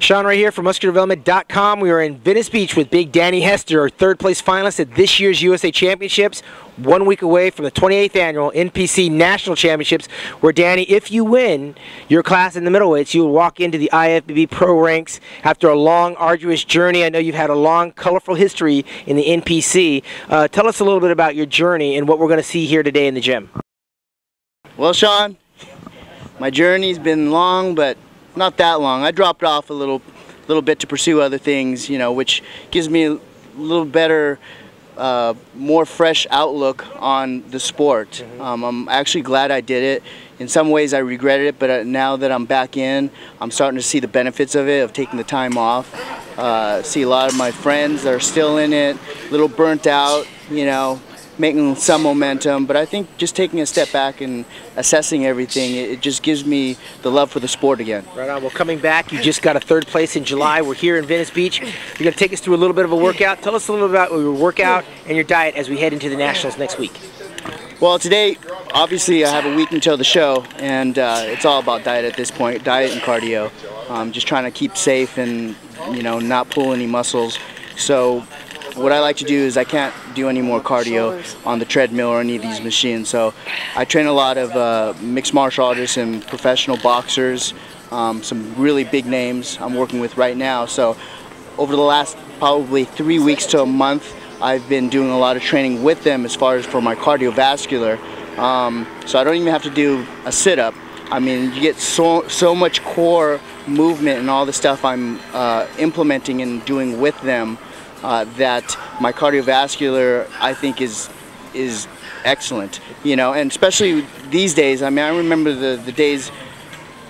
Sean right here from MuscularDevelopment.com. We are in Venice Beach with Big Danny Hester, our third place finalist at this year's USA Championships, 1 week away from the 28th annual NPC National Championships, where Danny, if you win your class in the middleweights, you will walk into the IFBB pro ranks after a long, arduous journey. I know you've had a long, colorful history in the NPC. Tell us a little bit about your journey and what we're going to see here today in the gym. Well, Sean, my journey's been long, but not that long. I dropped off a little bit to pursue other things, you know, which gives me a little better, more fresh outlook on the sport. I'm actually glad I did it. In some ways I regretted it, but now that I'm back in, I'm starting to see the benefits of it, of taking the time off. See a lot of my friends that are still in it, a little burnt out, you know, making some momentum, but I think just taking a step back and assessing everything, it just gives me the love for the sport again. Right on. Well, coming back, you just got a third place in July. We're here in Venice Beach. You're going to take us through a little bit of a workout. Tell us a little bit about your workout and your diet as we head into the Nationals next week. Well, today, obviously, I have a week until the show, and it's all about diet at this point, diet and cardio. Just trying to keep safe and, you know, not pull any muscles. So what I like to do is I can't do any more cardio on the treadmill or any of these machines. So I train a lot of mixed martial artists and professional boxers, some really big names I'm working with right now. So over the last probably 3 weeks to a month, I've been doing a lot of training with them as far as for my cardiovascular. So I don't even have to do a sit-up. I mean, you get so much core movement and all the stuff I'm implementing and doing with them, that my cardiovascular, I think, is excellent, you know, and especially these days. I mean, I remember the days,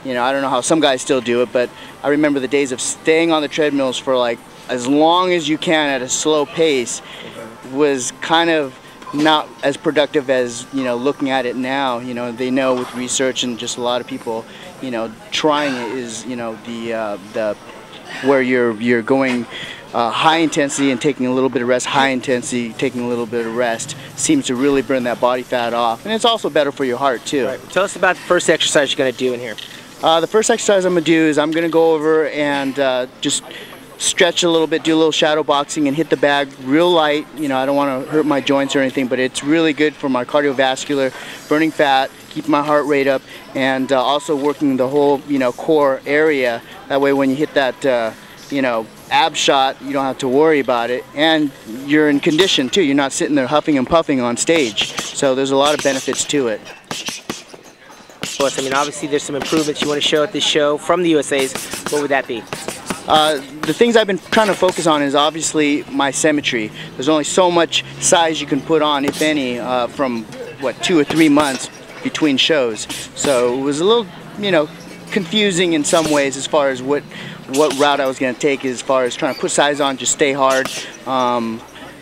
you know, I don't know how some guys still do it, but I remember the days of staying on the treadmills for like as long as you can at a slow pace was kind of not as productive as, you know, looking at it now. You know, they know with research and just a lot of people, you know, trying it is, you know, the where you're going high intensity and taking a little bit of rest, high intensity, taking a little bit of rest, seems to really burn that body fat off. And it's also better for your heart too. Right. Tell us about the first exercise you're going to do in here. The first exercise I'm going to do is I'm going to go over and just stretch a little bit, do a little shadow boxing and hit the bag real light. You know, I don't want to hurt my joints or anything, but it's really good for my cardiovascular, burning fat, keeping my heart rate up, and also working the whole, you know, core area. That way when you hit that, you know, ab shot, you don't have to worry about it, and you're in condition too. You're not sitting there huffing and puffing on stage, so there's a lot of benefits to it. Plus, I mean, obviously there's some improvements you want to show at this show from the USA's. What would that be? The things I've been trying to focus on is obviously my symmetry. There's only so much size you can put on, if any, from what, 2 or 3 months between shows. So it was a little, you know, confusing in some ways as far as what route I was going to take as far as trying to put size on, just stay hard.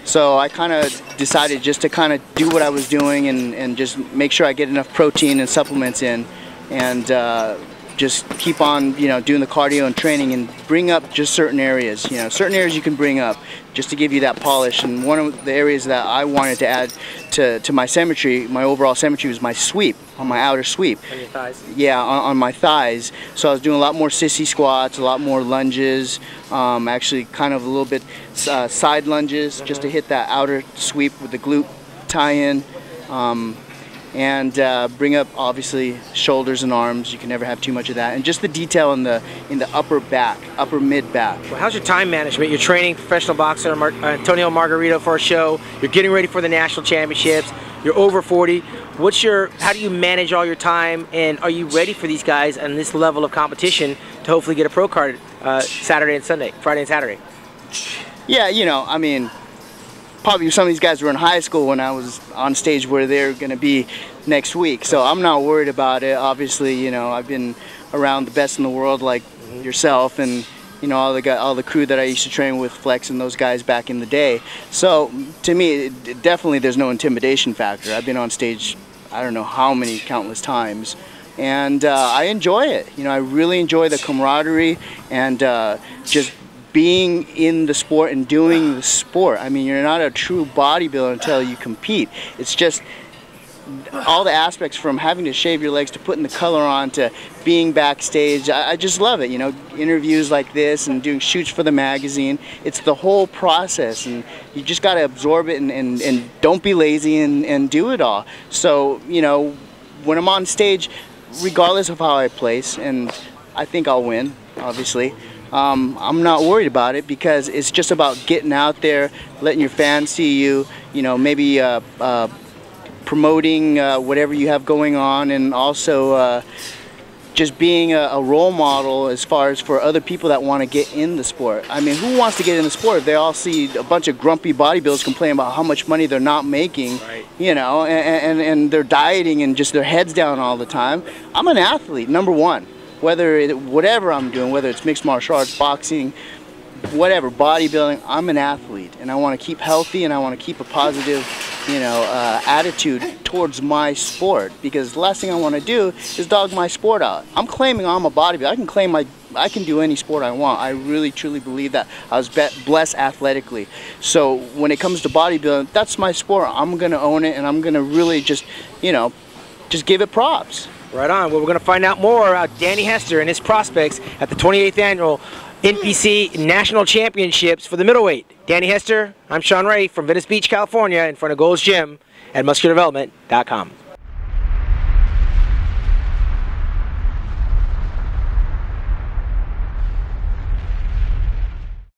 So I kind of decided just to kind of do what I was doing and just make sure I get enough protein and supplements in, and just keep on, you know, doing the cardio and training and bring up just certain areas. You know, certain areas you can bring up just to give you that polish. And one of the areas that I wanted to add to my symmetry, my overall symmetry, was my sweep, on my outer sweep. On your thighs? Yeah, on my thighs. So I was doing a lot more sissy squats, a lot more lunges, actually kind of a little bit side lunges, just to hit that outer sweep with the glute tie-in. And bring up obviously shoulders and arms. You can never have too much of that, and just the detail in the upper back, upper mid back. Well, how's your time management? You're training professional boxer Antonio Margarito for a show. You're getting ready for the national championships. You're over 40. How do you manage all your time, and are you ready for these guys and this level of competition to hopefully get a pro card Saturday and Sunday, Friday and Saturday? Yeah, you know, I mean, probably some of these guys were in high school when I was on stage where they're going to be next week. So I'm not worried about it. Obviously, you know, I've been around the best in the world like yourself and, you know, all the crew that I used to train with, Flex and those guys back in the day. So to me, definitely there's no intimidation factor. I've been on stage, I don't know how many countless times. And I enjoy it. You know, I really enjoy the camaraderie and just being in the sport and doing the sport. I mean, you're not a true bodybuilder until you compete. It's just all the aspects, from having to shave your legs to putting the color on to being backstage. I just love it, you know, interviews like this and doing shoots for the magazine. It's the whole process, and you just got to absorb it and don't be lazy and do it all. So, you know, when I'm on stage, regardless of how I place, and I think I'll win, obviously, I'm not worried about it, because it's just about getting out there, letting your fans see you, you know, maybe promoting whatever you have going on, and also just being a role model as far as for other people that want to get in the sport. I mean, who wants to get in the sport? They all see a bunch of grumpy bodybuilders complain about how much money they're not making, right, you know, and they're dieting and just their heads down all the time. I'm an athlete, number one. Whatever I'm doing, whether it's mixed martial arts, boxing, whatever, bodybuilding, I'm an athlete, and I want to keep healthy, and I want to keep a positive, you know, attitude towards my sport, because the last thing I want to do is dog my sport out. I'm claiming I'm a bodybuilder. I can claim I can do any sport I want. I really truly believe that. I was blessed athletically. So when it comes to bodybuilding, that's my sport. I'm gonna own it, and I'm gonna really just, you know, just give it props. Right on. Well, we're going to find out more about Danny Hester and his prospects at the 28th Annual NPC National Championships for the middleweight. Danny Hester, I'm Sean Ray from Venice Beach, California, in front of Gold's Gym at musculardevelopment.com.